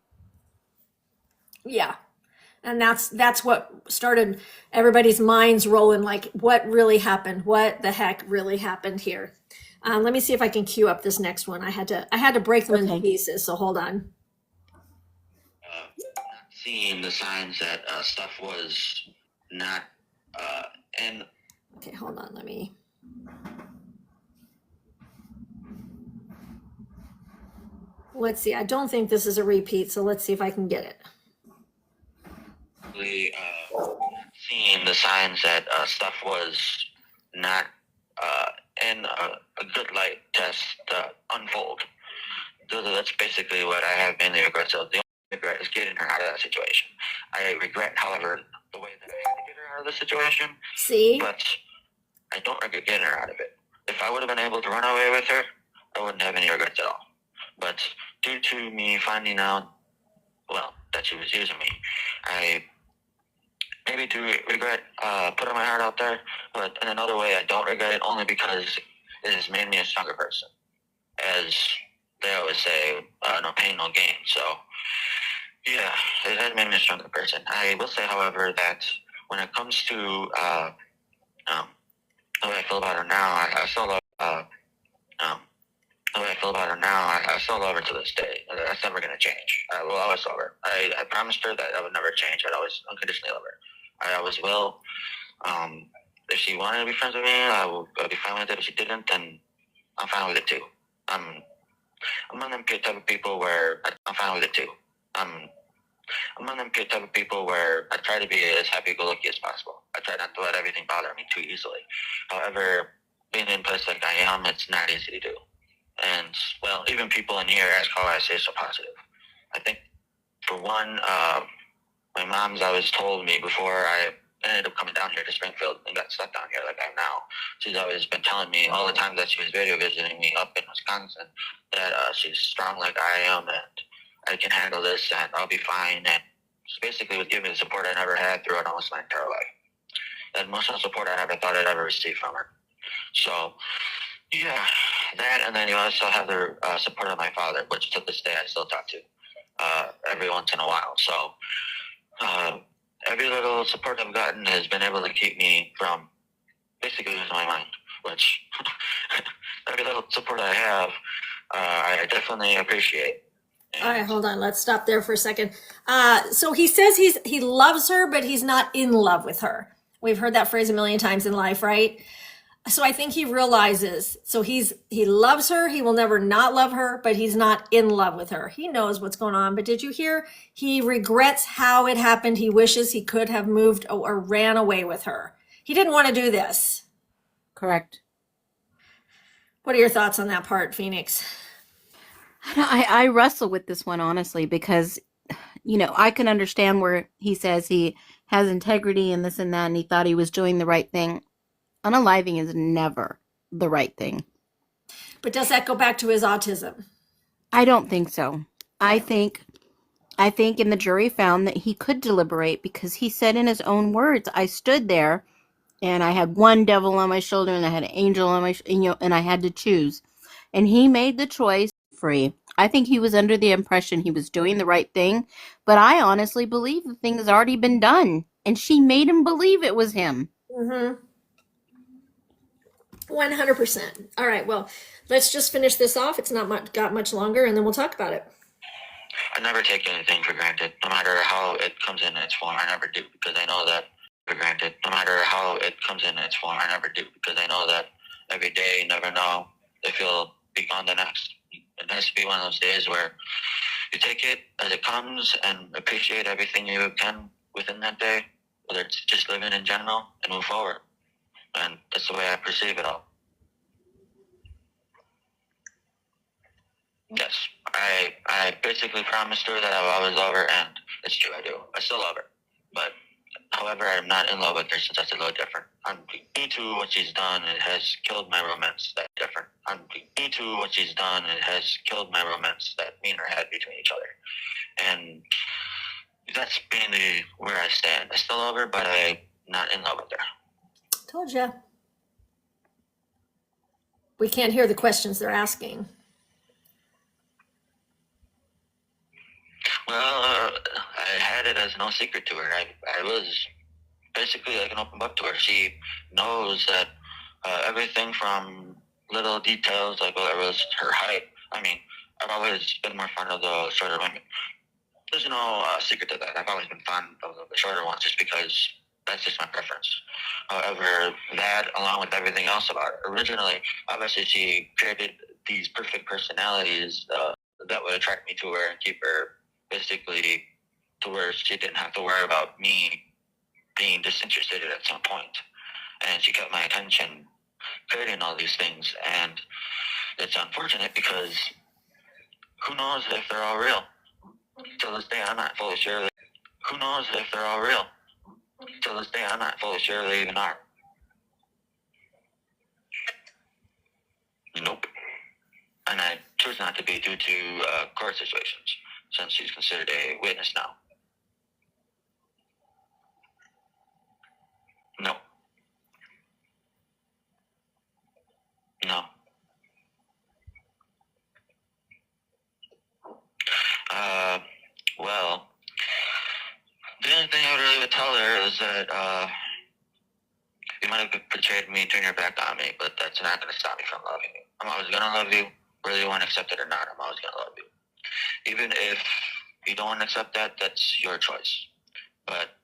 Yeah. And that's what started everybody's minds rolling, like what really happened, what the heck really happened here. Let me see if I can queue up this next one. I had to break them into Okay. pieces, so hold on. Seeing the signs that stuff was not in. Okay, hold on, let me. Let's see, I don't think this is a repeat, so let's see if I can get it. Seeing the signs that stuff was not in a good light test unfold. That's basically what I have mainly regrets of. The only regret is getting her out of that situation. I regret, however, the way that I had to get her out of the situation, See? but I don't regret getting her out of it. If I would have been able to run away with her, I wouldn't have any regrets at all. But due to me finding out, well, that she was using me, I maybe do regret putting my heart out there, but in another way, I don't regret it only because it has made me a stronger person. As they always say, no pain, no gain. So, yeah, it has made me a stronger person. I will say, however, that when it comes to the way I feel about her now, I still love the way I feel about her now, I still love her to this day. That's never going to change. I will always love her. I promised her that I would never change. I'd always unconditionally love her. I always will. If she wanted to be friends with me, I'll be fine with it. If she didn't, then I'm fine with it too. I'm one of them type of people where I'm fine with it too. I'm one of them type of people where I try to be as happy-go-lucky as possible. I try not to let everything bother me too easily. However, being in a place like I am, it's not easy to do. And, well, even people in here ask how I stay so positive. I think, for one, my mom's always told me before I ended up coming down here to Springfield and got stuck down here like I am now. She's always been telling me all the time that she was video visiting me up in Wisconsin that she's strong like I am and I can handle this and I'll be fine. And she basically would give me the support I never had throughout almost my entire life. The emotional support I never thought I'd ever receive from her. So, yeah, that, and then you also have the support of my father, which to this day I still talk to every once in a while. So, every little support I've gotten has been able to keep me from basically losing my mind, which every little support I have, I definitely appreciate. All right, hold on. Let's stop there for a second. So he says he loves her, but he's not in love with her. We've heard that phrase a million times in life, right? So I think he realizes. So he loves her. He will never not love her, but he's not in love with her. He knows what's going on. But did you hear? He regrets how it happened. He wishes he could have moved or ran away with her. He didn't want to do this. Correct. What are your thoughts on that part, Phoenix? I wrestle with this one, honestly, because, I can understand where he says he has integrity and this and that, and he thought he was doing the right thing. Unaliving is never the right thing. But does that go back to his autism? I don't think so. I think and the jury found that he could deliberate because he said in his own words, I stood there and I had one devil on my shoulder and I had an angel on my and I had to choose. And he made the choice free. I think he was under the impression he was doing the right thing, but I honestly believe the thing has already been done and she made him believe it was him. Mm-hmm. 100%. All right, well, let's just finish this off. It's not got much longer, and then we'll talk about it. I never take anything for granted, no matter how it comes in its form. I never do, because I know that for granted. No matter how it comes in its form, I never do, because I know that every day you never know if you'll be gone the next. It has to be one of those days where you take it as it comes and appreciate everything you can within that day, whether it's just living in general, and move forward. And that's the way I perceive it all. Yes, I basically promised her that I will always love her, and it's true, I do. I still love her. But, however, I'm not in love with her since that's a little different. Due to what she's done, it has killed my romance. That's different. Due to what she's done, it has killed my romance that me and her had between each other. And that's mainly where I stand. I still love her, but I'm not in love with her. Told ya. We can't hear the questions they're asking. Well, I had it as no secret to her. I was basically like an open book to her. She knows that everything from little details, like whether it was her height. I mean, I've always been more fond of the shorter women. There's no secret to that. I've always been fond of the shorter ones just because that's just my preference. However, that along with everything else about her, originally, obviously she created these perfect personalities that would attract me to her and keep her basically to where she didn't have to worry about me being disinterested at some point. And she kept my attention creating all these things. And it's unfortunate because who knows if they're all real? Till this day, I'm not fully sure. Who knows if they're all real? Till this day, I'm not fully sure they even are. Nope. And I choose not to be due to court situations, since she's considered a witness now. No. No. Well, the only thing I would really tell her is that you might have betrayed me and turned your back on me, but that's not going to stop me from loving you. I'm always going to love you, whether you want to accept it or not. I'm always going to love you. Even if you don't want to accept that, that's your choice. But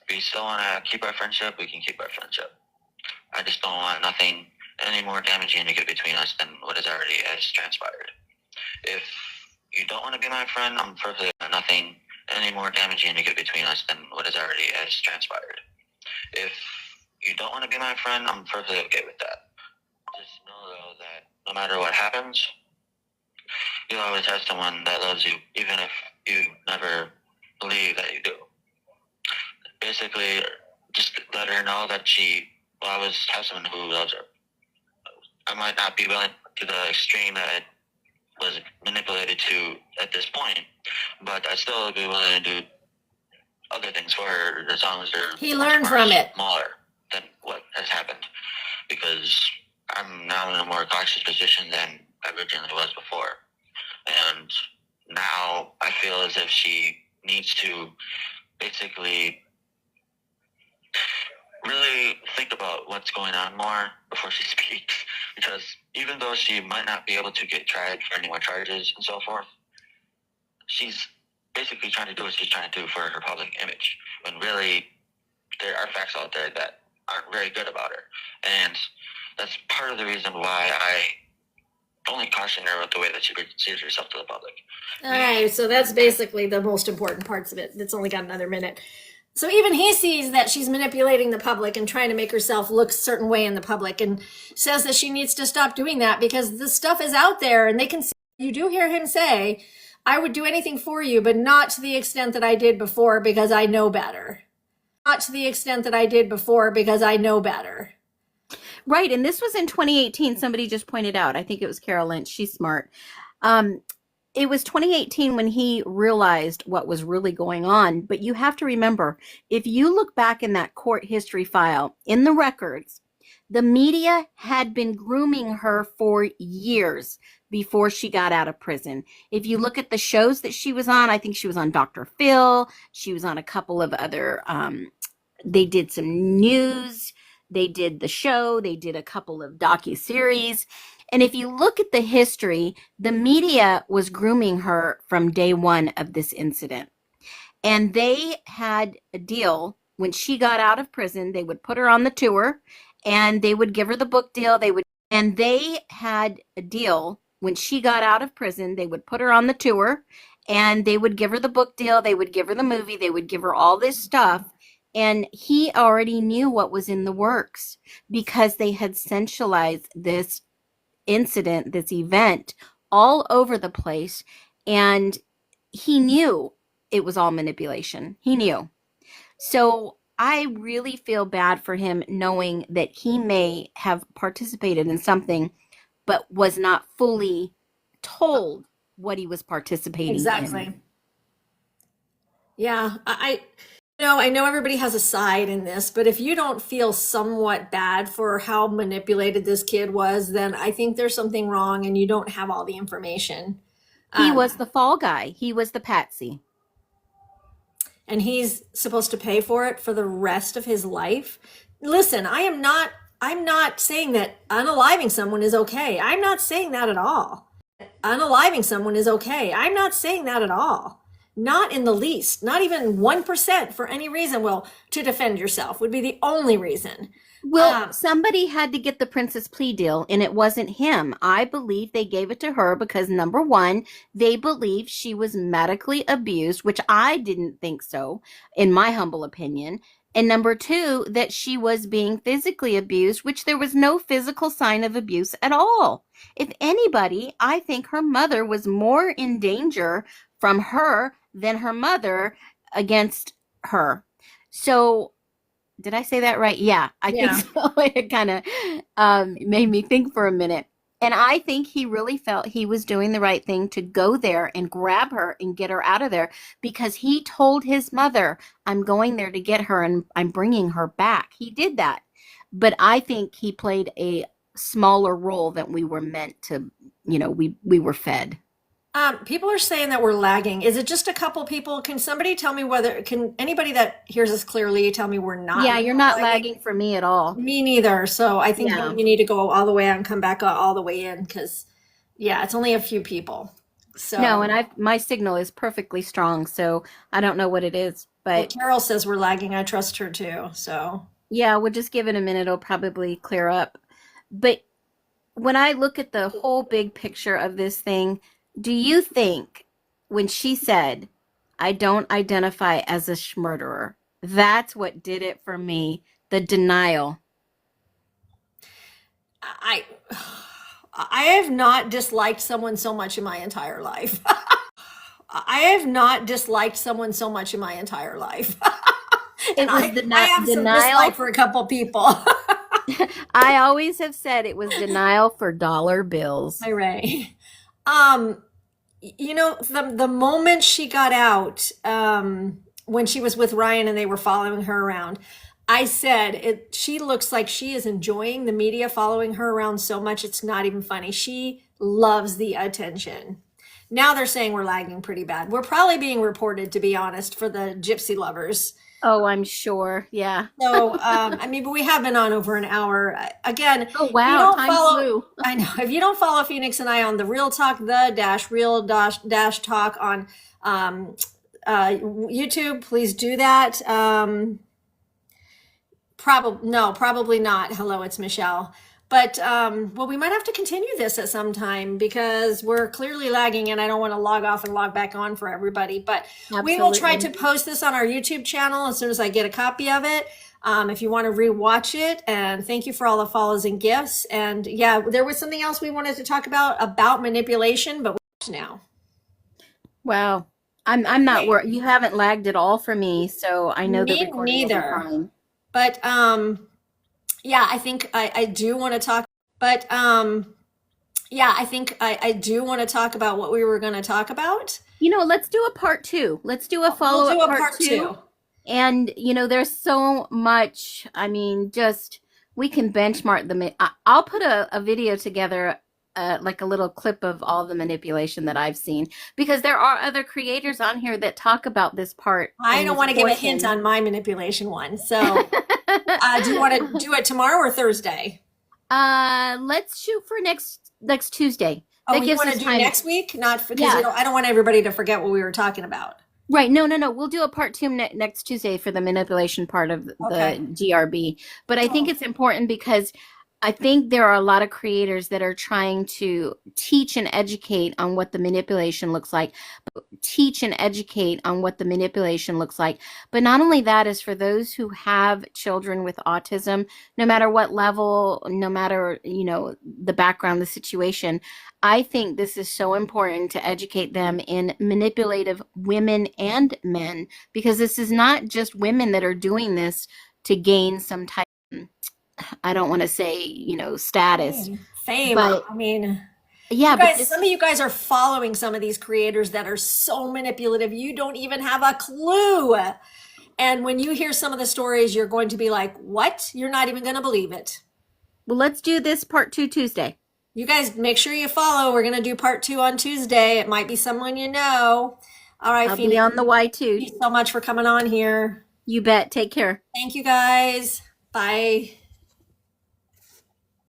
if you still want to keep our friendship, we can keep our friendship. I just don't want nothing any more damaging to get between us than what has already has transpired. If you don't want to be my friend, I'm perfectly nothing any more damaging to get between us than what has already has transpired. If you don't want to be my friend, I'm perfectly okay with that. Just know though that no matter what happens, you'll always have someone that loves you, even if you never believe that you do. Basically, just let her know that she will always have someone who loves her. I might not be willing to the extreme that it was manipulated to at this point, but I'd still be willing to do other things for her as long as they're He learned from it. smaller than what has happened, because I'm now in a more cautious position than I originally was before. And now I feel as if she needs to basically really think about what's going on more before she speaks, because even though she might not be able to get tried for any more charges and so forth, she's basically trying to do what she's trying to do for her public image, when really there are facts out there that aren't very good about her. And that's part of the reason why I only caution her with the way that she perceives herself to the public. All right, so that's basically the most important parts of it. It's only got another minute. So even he sees that she's manipulating the public and trying to make herself look a certain way in the public, and says that she needs to stop doing that because the stuff is out there and they can see. You do hear him say, I would do anything for you, but not to the extent that I did before because I know better. Not to the extent that I did before because I know better. Right. And this was in 2018. Somebody just pointed out, I think it was Carol Lynch. She's smart. It was 2018 when he realized what was really going on. But you have to remember, if you look back in that court history file, in the records, the media had been grooming her for years before she got out of prison. If you look at the shows that she was on, I think she was on Dr. Phil. She was on a couple of other, they did some news. They did the show. They did a couple of docuseries. And if you look at the history, the media was grooming her from day one of this incident. And they had a deal. When she got out of prison, they would put her on the tour and they would give her the book deal. They had a deal when she got out of prison, they would put her on the tour and they would give her the book deal. They would give her the movie. They would give her all this stuff. And he already knew what was in the works because they had centralized this incident, this event all over the place. And he knew it was all manipulation. He knew. So I really feel bad for him knowing that he may have participated in something but was not fully told what he was participating Exactly. in. Yeah, I know everybody has a side in this, but if you don't feel somewhat bad for how manipulated this kid was, then I think there's something wrong and you don't have all the information. He was the fall guy. He was the patsy. And he's supposed to pay for it for the rest of his life. Listen, I'm not saying that unaliving someone is okay. I'm not saying that at all. Unaliving someone is okay. I'm not saying that at all. Not in the least. Not even 1% for any reason. Well, to defend yourself would be the only reason. Well, somebody had to get the princess plea deal, and it wasn't him. I believe they gave it to her because, number one, they believed she was medically abused, which I didn't think so, in my humble opinion. And number two, that she was being physically abused, which there was no physical sign of abuse at all. If anybody, I think her mother was more in danger from her than her mother against her. So, did I say that right? Yeah, I think so. It kind of made me think for a minute. And I think he really felt he was doing the right thing to go there and grab her and get her out of there because he told his mother, I'm going there to get her and I'm bringing her back. He did that. But I think he played a smaller role than we were meant to, we were fed. People are saying that we're lagging. Is it just a couple people? Can somebody tell me can anybody that hears us clearly tell me we're not? Yeah, you're not lagging for me at all. Me neither. So I think you need to go all the way out and come back all the way in because, yeah, it's only a few people. So no, and my signal is perfectly strong, so I don't know what it is, but well, Carol says we're lagging. I trust her too. So yeah, we'll just give it a minute. It'll probably clear up. But when I look at the whole big picture of this thing, do you think when she said, I don't identify as a murderer, that's what did it for me? The denial. I have not disliked someone so much in my entire life. I have not disliked someone so much in my entire life. And I have some dislike for a couple people. I always have said it was denial for dollar bills. Hi, Ray. The moment she got out, when she was with Ryan and they were following her around, I said, she looks like she is enjoying the media following her around so much. It's not even funny. She loves the attention. Now they're saying we're lagging pretty bad. We're probably being reported, to be honest, for the gypsy lovers. Oh, I'm sure. Yeah. So, but we have been on over an hour. Again, oh, wow. Time flew. I know. If you don't follow Phoenix and I on the Real Talk, real talk on YouTube, please do that. Probably not. Hello, it's Michelle. But, we might have to continue this at some time because we're clearly lagging and I don't want to log off and log back on for everybody. But we will try to post this on our YouTube channel as soon as I get a copy of it. If you want to rewatch it, and thank you for all the follows and gifts. And yeah, there was something else we wanted to talk about manipulation, but now. Wow. I'm not worried. You haven't lagged at all for me. So I know the recording neither. will be fine. But, yeah, I think I do want to talk, but I think I do want to talk about what we were going to talk about. Let's do a part 2. Let's do a follow-up part 2. And, there's so much, we can benchmark I'll put a video together, like a little clip of all the manipulation that I've seen, because there are other creators on here that talk about this part. I don't want to give a hint on my manipulation one. So do you want to do it tomorrow or Thursday? Let's shoot for next Tuesday. Oh, you want to do next week? Not because I don't want everybody to forget what we were talking about. Right. No. We'll do a part 2 next Tuesday for the manipulation part of the GRB. But I think it's important because I think there are a lot of creators that are trying to teach and educate on what the manipulation looks like. Teach and educate on what the manipulation looks like. But not only that, is for those who have children with autism, no matter what level, no matter, you know, the background, the situation, I think this is so important to educate them in manipulative women and men, because this is not just women that are doing this to gain some type, I don't want to say, you know, status, Fame. but I mean, you yeah, but guys, this, some of you guys are following some of these creators that are so manipulative. You don't even have a clue. And when you hear some of the stories, you're going to be like, what? You're not even going to believe it. well, let's do this part 2 Tuesday. You guys make sure you follow. We're going to do part 2 on Tuesday. It might be someone you know. All right, I'll be Phoenix, on the thank Y2. you so much for coming on here. You bet. Take care. Thank you guys. Bye.